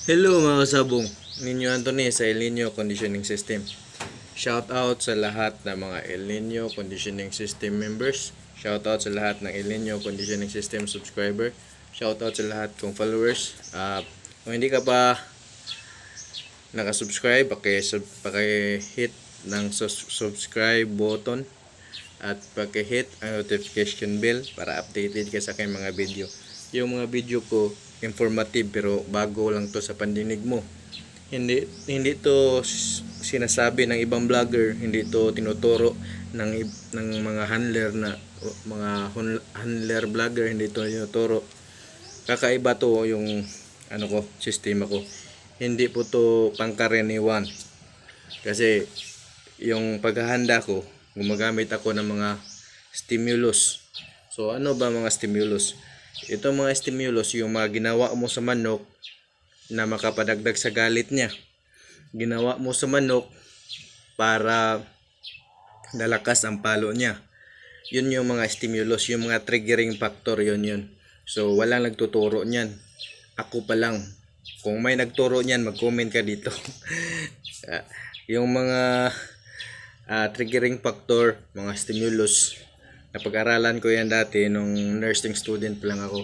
Hello mga kasabong, Ninyo Anthony sa El Nino Conditioning System. Shout out sa lahat ng mga El Nino Conditioning System members. Shout out sa lahat ng El Nino Conditioning System subscriber. Shout out sa lahat kong followers. Kung hindi ka pa nakasubscribe, paki-hit ng subscribe button at paki-hit ang notification bell para updated ka sa aking mga video. Yung mga video ko informative pero bago lang to sa pandinig mo. Hindi to sinasabi ng ibang vlogger, hindi to tinuturo ng mga handler na mga handler vlogger, hindi to tinuturo. Kakaiba to yung sistema ko. Hindi po to pangkaraniwan. Kasi yung paghahanda ko, gumagamit ako ng mga stimulus. So ano ba mga stimulus? Ito mga stimulus, yung mga ginawa mo sa manok na makapadagdag sa galit niya. Ginawa mo sa manok para lalakas ang palo niya. Yun yung mga stimulus, yung mga triggering factor, yun. So walang nagtuturo niyan. Ako pa lang. Kung may nagturo niyan, mag-comment ka dito. Yung mga triggering factor, mga stimulus, napag-aralan ko yan dati nung nursing student pa lang ako.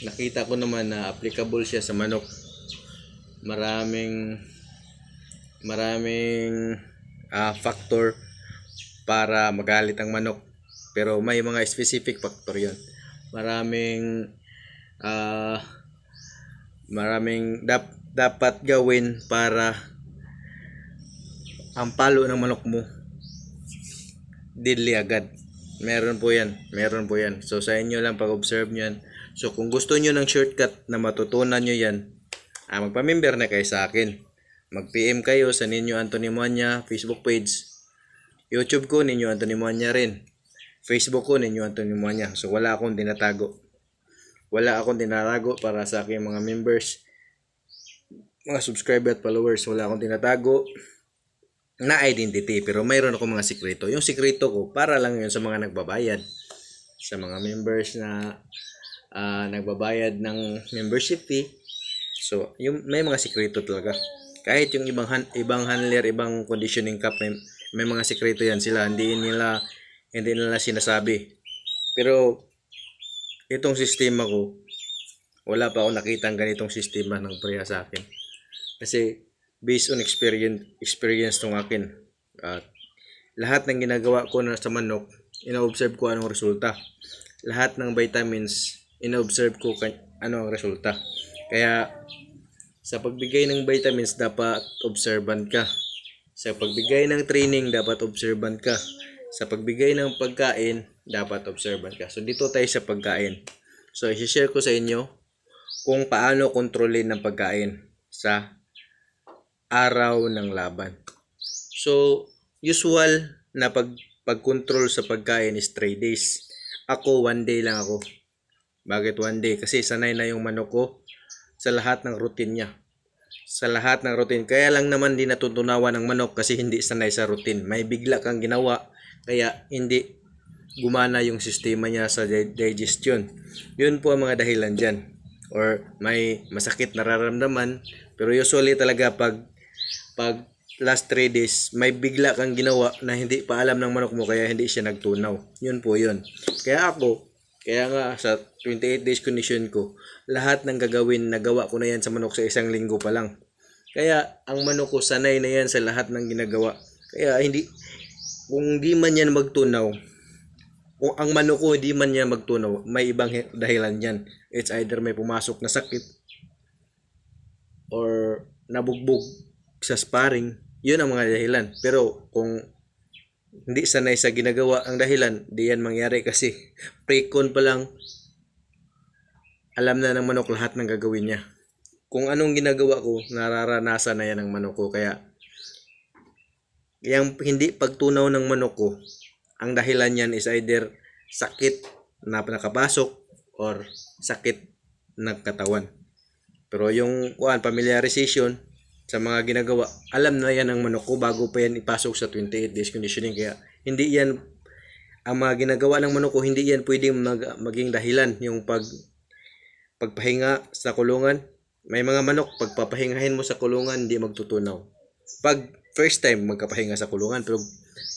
Nakita ko naman na applicable siya sa manok. Maraming factor para magalit ang manok. Pero may mga specific factor yon. Dapat gawin para ang palo ng manok mo deadly agad. Meron po yan. So sa inyo lang pag-observe nyo yan. So kung gusto nyo ng shortcut na matutunan nyo yan, magpa-member na kayo sa akin. Mag-PM kayo sa Ninyo Anthony Moanya Facebook page. YouTube ko Ninyo Anthony Moanya rin. Facebook ko Ninyo Anthony Moanya. So wala akong tinatago. Para sa aking mga members, mga subscriber at followers. Wala akong tinatago na identity, pero mayroon ako mga sikreto. Yung sikreto ko para lang yun sa mga nagbabayad, sa mga members na nagbabayad ng membership fee. So yung may mga sikreto talaga. Kahit yung ibang handler, ibang conditioning cup, may mga sikreto yan sila, hindi nila sinasabi. Pero itong sistema ko, wala pa ako nakitang ganitong sistema ng priya sa akin. Kasi based on experience tong akin. Lahat ng ginagawa ko na sa manok, ina-observe ko anong resulta. Lahat ng vitamins, ina-observe ko anong resulta. Kaya sa pagbigay ng vitamins, dapat observant ka. Sa pagbigay ng training, dapat observant ka. Sa pagbigay ng pagkain, dapat observant ka. So dito tayo sa pagkain. So i-share ko sa inyo kung paano kontrolin ng pagkain sa araw ng laban. So, usual na pag-control sa pagkain is 3 days. Ako, 1 day lang ako. Bakit 1 day? Kasi sanay na yung manok ko sa lahat ng routine niya. Kaya lang naman di natutunawan ng manok kasi hindi sanay sa routine. May bigla kang ginawa, kaya hindi gumana yung sistema niya sa digestion. Yun po ang mga dahilan dyan. Or may masakit nararamdaman. Pero usually talaga pag last 3 days, may bigla kang ginawa na hindi pa alam ng manok mo kaya hindi siya nagtunaw. Yun po yun. Kaya nga sa 28 days condition ko, lahat ng gagawin, nagawa ko na yan sa manok sa 1 linggo pa lang. Kaya ang manok ko sanay na yan sa lahat ng ginagawa. Kaya kung di man yan magtunaw, kung ang manok ko hindi man yan magtunaw, may ibang dahilan yan. It's either may pumasok na sakit or nabugbog sa sparring. Yun ang mga dahilan. Pero kung hindi sanay sa ginagawa ang dahilan, di yan mangyari kasi pre-con pa lang alam na ng manok lahat ng gagawin niya. Kung anong ginagawa ko, nararanasan na yan ng manok ko. Kaya yung hindi pagtunaw ng manok ko, ang dahilan yan is either sakit na nakapasok or sakit ng katawan. Pero yung familiarization sa mga ginagawa, alam na yan ng manok ko bago pa yan ipasok sa 28 days conditioning. Kaya hindi yan, ang mga ginagawa ng manok ko, hindi yan pwedeng maging dahilan yung pagpahinga sa kulungan. May mga manok, pagpapahingahin mo sa kulungan, hindi magtutunaw. Pag first time, magkapahinga sa kulungan. Pero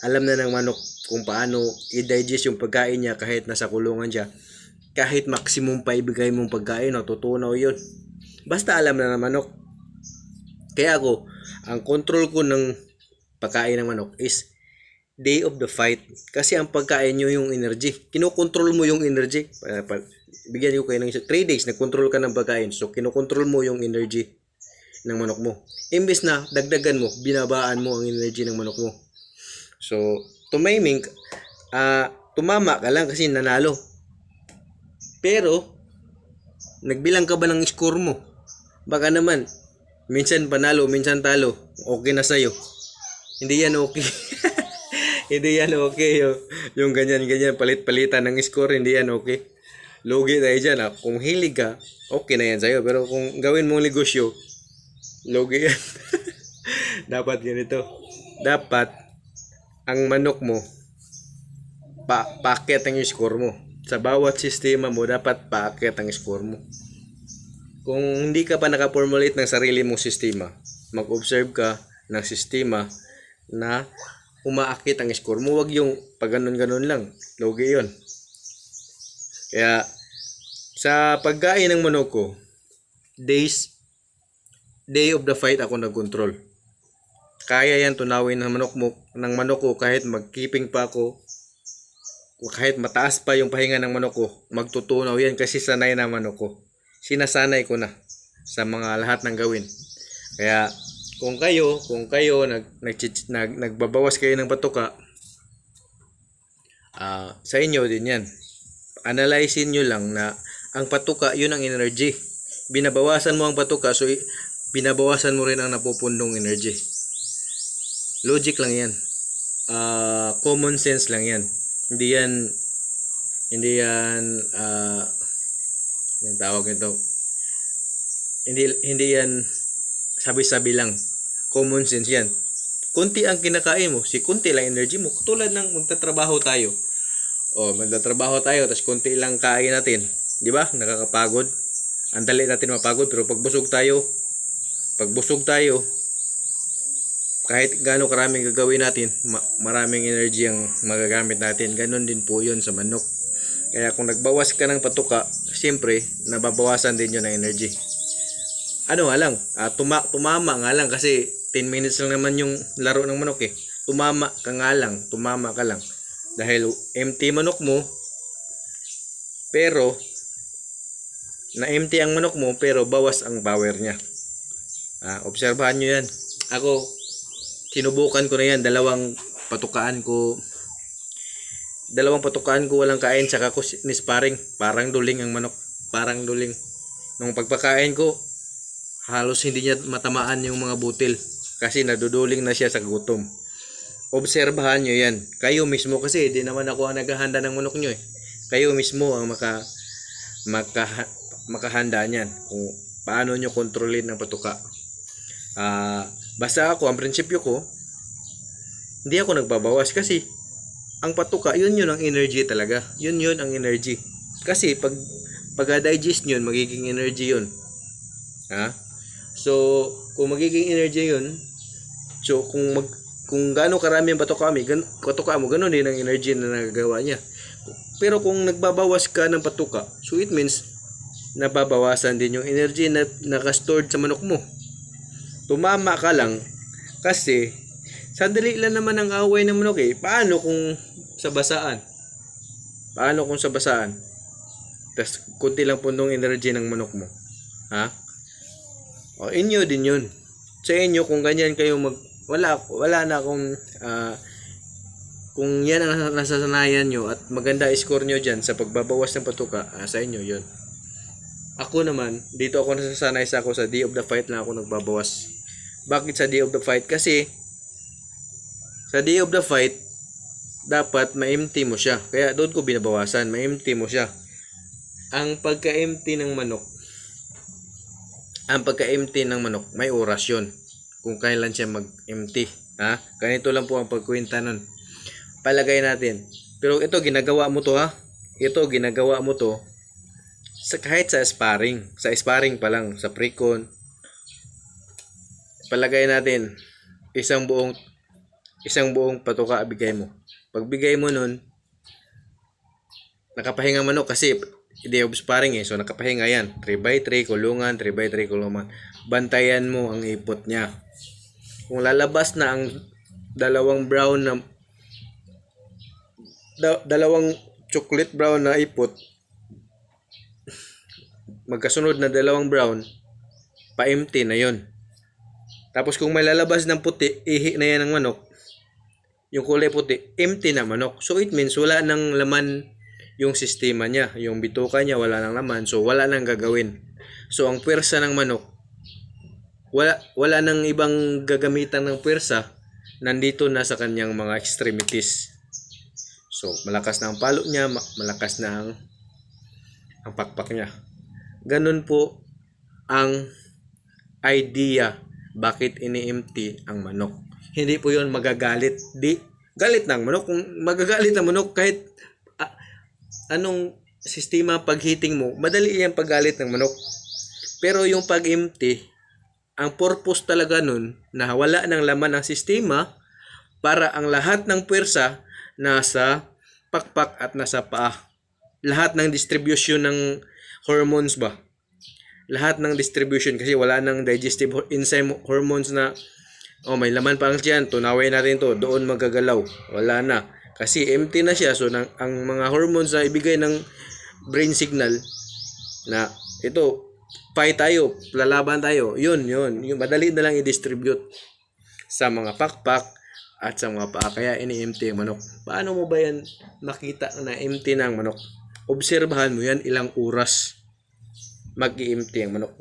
alam na ng manok kung paano i-digest yung pagkain niya kahit nasa kulungan siya. Kahit maximum pa ibigay mong pagkain, tutunaw yun. Basta alam na ng manok. Kaya ako, ang control ko ng pagkain ng manok is day of the fight. Kasi ang pagkain nyo yung energy. Kinokontrol mo yung energy. Bigyan ko kayo ng 3 days, nag-control ka ng pagkain. So, kinokontrol mo yung energy ng manok mo. Imbes na dagdagan mo, binabaan mo ang energy ng manok mo. So, tumaming, tumama ka lang kasi nanalo. Pero, nagbilang ka ba ng score mo? Baka naman, minsan panalo, minsan talo. Okay na sa'yo. Hindi yan okay. Hindi yan okay. Yung ganyan-ganyan, palit-palitan ng score, hindi yan okay. Lugi tayo dyan. Kung hilig ka, okay na yan sa'yo. Pero kung gawin mong negosyo, lugi yan. Dapat ganito. Dapat, ang manok mo, paakyat ang score mo. Sa bawat sistema mo, dapat paakyat ang score mo. Kung hindi ka pa naka-formulate ng sarili mong sistema, mag-observe ka ng sistema na umaakit ang score mo. Huwag yung pag ganun-ganun lang. Lugi yun. Kaya, sa pagkain ng manok ko, day of the fight ako nag-control. Kaya yan tunawin ng manok ko kahit mag-keeping pa ako, kahit mataas pa yung pahinga ng manok ko, magtutunaw yan kasi sanay na manok ko. Sinasanay ko na sa mga lahat ng gawin. Kaya, kung kayo nagbabawas kayo ng patuka, sa inyo din yan. Analyzein nyo lang na ang patuka, yun ang energy. Binabawasan mo ang patuka, so binabawasan mo rin ang napupundong energy. Logic lang yan. Common sense lang yan. Hindi yan yung tawag nito. Hindi yan sabi-sabi lang. Common sense yan. Kunti ang kinakain mo, kunti lang energy mo. Tulad ng magtatrabaho tayo. Magtatrabaho tayo, tapos kunti lang kain natin. Di ba? Nakakapagod. Ang dali natin mapagod, pero pag busog tayo, kahit gaano karaming gagawin natin, maraming energy ang magagamit natin. Ganon din po yun sa manok. Kaya kung nagbawas ka ng patuka, siyempre, nababawasan din yun ng energy. Ano nga lang, tumama nga lang kasi 10 minutes lang naman yung laro ng manok eh. Tumama ka lang. Dahil empty manok mo, pero na-empty ang manok mo, pero bawas ang power niya. Obserbahan nyo yan. Ako, sinubukan ko na yan. Dalawang patukaan ko walang kain, saka ko nisparing. Parang duling ang manok. Parang duling. Nung pagpakain ko, halos hindi niya matamaan yung mga butil. Kasi naduduling na siya sa gutom. Obserbahan nyo yan. Kayo mismo, kasi di naman ako ang naghahanda ng manok nyo eh. Kayo mismo ang makahanda niyan kung paano nyo kontrolin ang patuka. Basta ako, ang prinsipyo ko, hindi ako nagbabawas kasi ang patuka, yun ang energy talaga. Yun ang energy. Kasi pag-digest nyo, magiging energy yun. So, kung magiging energy yun, so kung gaano karami ang patuka mo, ganoon din ang energy na nagagawa niya. Pero kung nagbabawas ka ng patuka, so it means nababawasan din yung energy na naka-stored sa manok mo. Tumama ka lang kasi sandali lang naman ang away ng manok eh. Paano kung sa basaan? Tapos kunti lang pundong energy ng manok mo. Inyo din yun. Sa inyo, kung ganyan kayo wala na akong kung yan ang nasasanayan nyo at maganda score nyo dyan sa pagbabawas ng patuka, sa inyo yun. Ako naman, dito ako nasasanay sa day of the fight lang ako nagbabawas. Bakit sa day of the fight? Kasi sa day of the fight, dapat ma-empty mo siya. Kaya doon ko binabawasan, ma-empty mo siya. Ang pagka-empty ng manok, may oras yun. Kung kailan siya mag-empty. Ganito lang po ang pagkwenta nun. Palagay natin. Pero ito, ginagawa mo to. Ito, ginagawa mo to Kahit sa sparring pa lang, sa pre-con, palagay natin, isang buong patuka bigay mo. Pag bigay mo nun, nakapahinga manok kasi day of sparring eh. So nakapahinga yan. 3x3 kulungan, 3x3 kulungan. Bantayan mo ang ipot niya. Kung lalabas na ang dalawang chocolate brown na ipot, magkasunod na dalawang brown, pa-empty na yon. Tapos kung may lalabas ng puti, ihi na yan ng manok. Yung kulay puti, empty na manok. So it means wala nang laman yung sistema niya. Yung bituka niya wala nang laman. So wala nang gagawin. So ang puwersa ng manok, wala nang ibang gagamitan ng puwersa. Nandito na sa kanyang mga extremities. So malakas na ang palo niya, malakas na ang pakpak niya. Ganun po ang idea bakit ini-empty ang manok. Hindi po yun magagalit. Galit ng manok. Kung magagalit ang manok, kahit anong sistema paghiting mo, madali yan paggalit ng manok. Pero yung pag-empty, ang purpose talaga nun, na wala ng laman ang sistema para ang lahat ng puwersa nasa pakpak at nasa paa. Lahat ng distribution ng hormones ba? Lahat ng distribution kasi wala nang digestive enzyme hormones na may laman pa lang dyan, tunawin natin to, doon magagalaw. Wala na. Kasi empty na siya. So, ang mga hormones na ibigay ng brain signal na ito, fight tayo, lalaban tayo. Yun. Yung madali na lang i-distribute sa mga pakpak at sa mga paa. Kaya ini-empty ang manok. Paano mo ba yan makita na empty na ang manok? Obserbahan mo yan ilang oras mag-i-empty ang manok.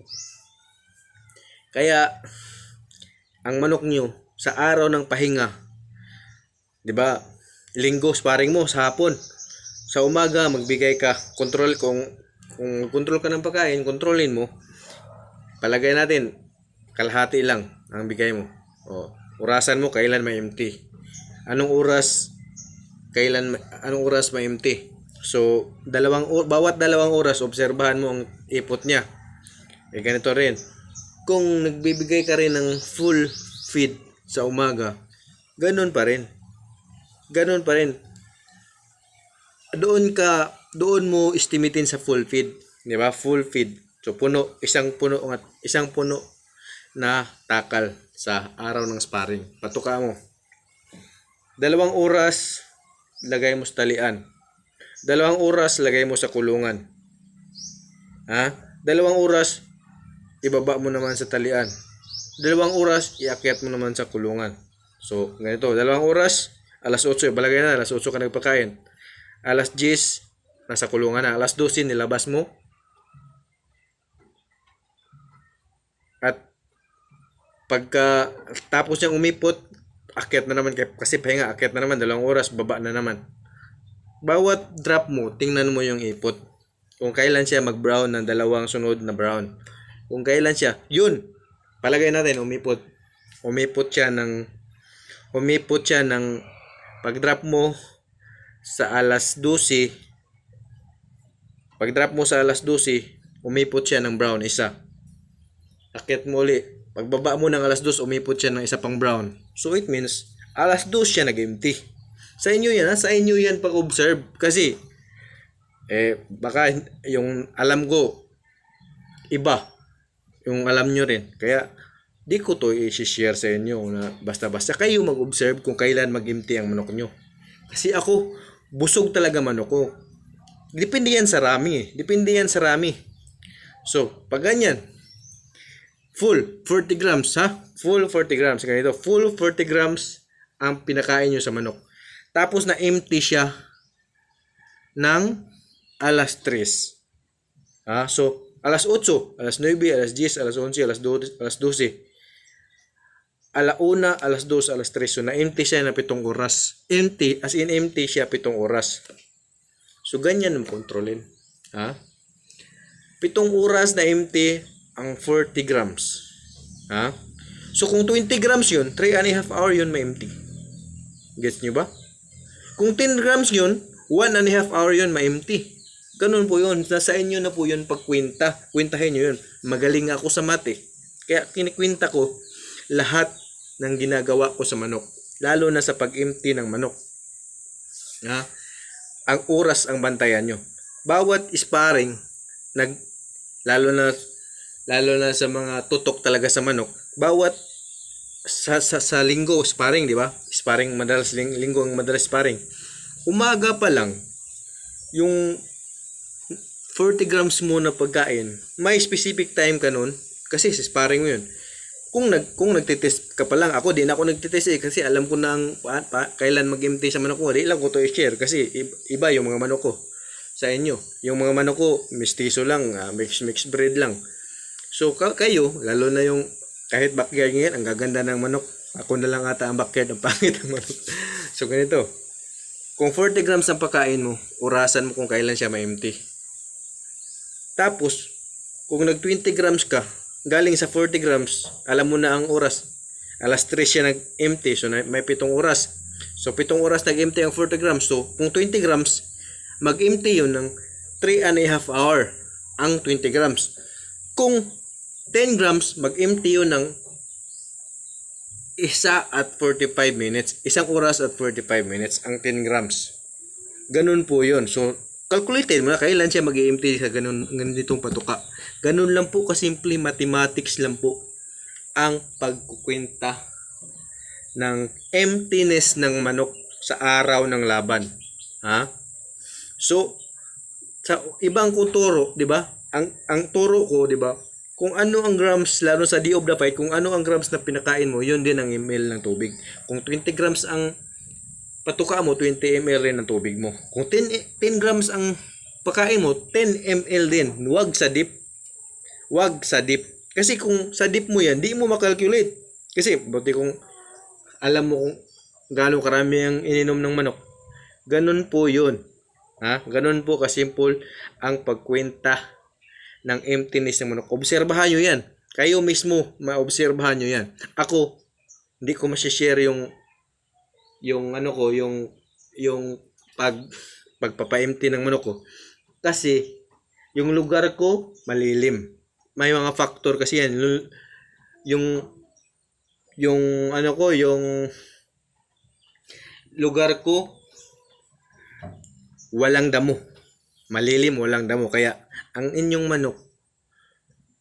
Kaya ang manok nyo sa araw ng pahinga, 'di ba? Linggo sparring mo sa hapon. Sa umaga magbigay ka, control kung control ka ng pagkain, kontrolin mo. Palagay natin kalahati lang ang bigay mo. Orasan mo kailan may empty. Anong oras may empty. So, bawat dalawang oras, obserbahan mo ang ipot niya. Ganito rin. Kung nagbibigay ka rin ng full feed sa umaga, ganun pa rin. Doon mo estimatein sa full feed. Di ba? Full feed. So, isang puno na takal sa araw ng sparring. Patuka mo. 2 oras, lagay mo sa talian. 2 oras, lagay mo sa kulungan. 2 oras, ibaba mo naman sa talian. 2 oras, iakyat mo naman sa kulungan. So, ganito. 2 oras, alas 8, balagay na, alas 8 ka nagpakain. Alas 10, nasa kulungan na. Alas 12, nilabas mo. At pagka tapos niyang umipot, akyat na naman. Kasi pahinga, akyat na naman. 2 oras, baba na naman. Bawat drop mo, tingnan mo yung ipot. Kung kailan siya mag-brown ng 2 sunod na brown. Kung kailan siya, yun. Palagay natin, umipot. Umipot siya ng pag-drop mo sa alas 12. Pag-drop mo sa alas 12, umipot siya ng brown, isa. Akyat mo uli. Pagbaba mo ng alas 2, umipot siya ng isa pang brown. So it means, alas 2 siya nag-empty. Sa inyo yan, sa inyo yan pag-observe. Kasi, baka yung alam ko, iba. Yung alam nyo rin. Kaya, di ko to i-share sa inyo na basta-basta kayo mag-observe kung kailan mag-empty ang manok nyo. Kasi ako, busog talaga manok ko. Depende yan sa rami. So, pag ganyan, full 40 grams, ha? Full 40 grams. Ganito, full 40 grams ang pinakain nyo sa manok. Tapos na empty siya ng alas 3. So, alas 8, alas 9, alas 10, alas 11, alas 12, alauna, alas 2, alas 3. So, na-empty siya na 7 oras. Empty, as in empty siya 7 oras. So, ganyan ang kontrolin. 7 oras na empty ang 40 grams. So, kung 20 grams yun, 3.5 hour yun ma-empty. Gets nyo ba? Kung 10 grams yun, 1.5 hour yun ma-empty. Ganun po yun. Nasa inyo na po yun pagkwenta. Kwentahin nyo yun. Magaling ako sa mate. Kaya kinikwenta ko lahat ng ginagawa ko sa manok. Lalo na sa pag-empty ng manok. Ha? Ang oras ang bantayan nyo. Bawat sparring, lalo na sa mga tutok talaga sa manok, bawat sa linggo sparring, di ba? Sparring madalas linggo ang madalas sparring. Umaga pa lang yung 40 grams mo na pagkain, may specific time ka nun kasi sa sparring mo yun. Kung nagtitest ka pa lang, ako din ako nagtitest kasi alam ko nang kailan mag-empty sa manok ko. Di lang ko to i-share kasi iba yung mga manok ko sa inyo. Yung mga manok ko, mestizo lang, mixed breed lang. So kayo, lalo na yung kahit backyard ngayon, ang gaganda ng manok. Ako na lang ata ang backyard, ang pangit ng manok. So ganito, kung 40 grams ang pagkain mo, orasan mo kung kailan siya ma-empty. Tapos, kung nag 20 grams ka, galing sa 40 grams, alam mo na ang oras. Alas 3 siya nag-empty, so may 7 oras. So 7 oras nag-empty ang 40 grams. So kung 20 grams, mag-empty yun ng 3.5 hour ang 20 grams. Kung 10 grams, mag-empty yun ng 1 at 45 minutes. 1 oras at 45 minutes ang 10 grams. Ganun po yun. So calculated mo na kailan siya mag-empty sa ganitong patuka. Ganun lang po kasimple, mathematics lang po ang pagkukwenta ng emptiness ng manok sa araw ng laban. Ha? So, sa ibang turo, di ba? Ang turo ko, di ba? Kung ano ang grams, lalo sa day of the fight, kung ano ang grams na pinakain mo, yun din ang ml ng tubig. Kung 20 grams ang patuka mo, 20 ml rin ng tubig mo. Kung 10 grams ang pakain mo, 10 ml din. Huwag sa dip. Huwag sa dip. Kasi kung sa dip mo yan, di mo makalculate. Kasi, buti kung alam mo kung gaano karami ang ininom ng manok. Ganun po yun. Ha? Ganun po kasimple ang pagkwenta ng emptiness ng manok. Obserbahan nyo yan. Kayo mismo, maobserbahan nyo yan. Ako, hindi ko masishare yung ano ko, yung pagpapa-empty ng manok ko. Kasi yung lugar ko malilim. May mga factor kasi yan. Yung ano ko, yung lugar ko walang damo. Malilim, walang damo. Kaya ang inyong manok,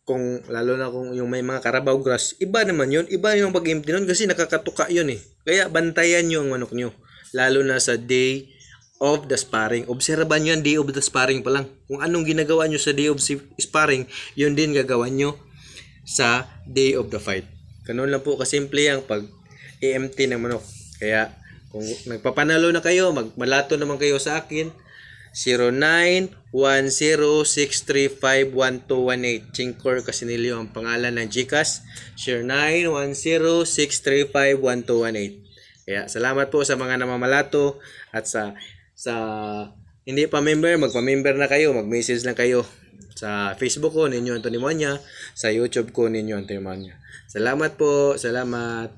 kung lalo na kung yung may mga Carabao grass, iba naman yun. Iba yung pag-empty nun kasi nakakatuka yun eh. Kaya bantayan nyo ang manok nyo. Lalo na sa day of the sparring. Obserbahan nyo ang day of the sparring pa lang. Kung anong ginagawa nyo sa day of sparring, yun din gagawa nyo sa day of the fight. Ganun lang po kasimple ang pag-empty ng manok. Kaya kung nagpapanalo na kayo, magmalato naman kayo sa akin. 0910-635-1218. Chinkor Casinilio ang pangalan ng GCash. 0910-635-1218. Kaya salamat po sa mga namamalato at sa hindi pa member, magpa-member na kayo, mag-message lang kayo sa Facebook ko, Ninyo Antonio Monya, sa YouTube ko, Ninyo Antonio Monya. Salamat po, salamat.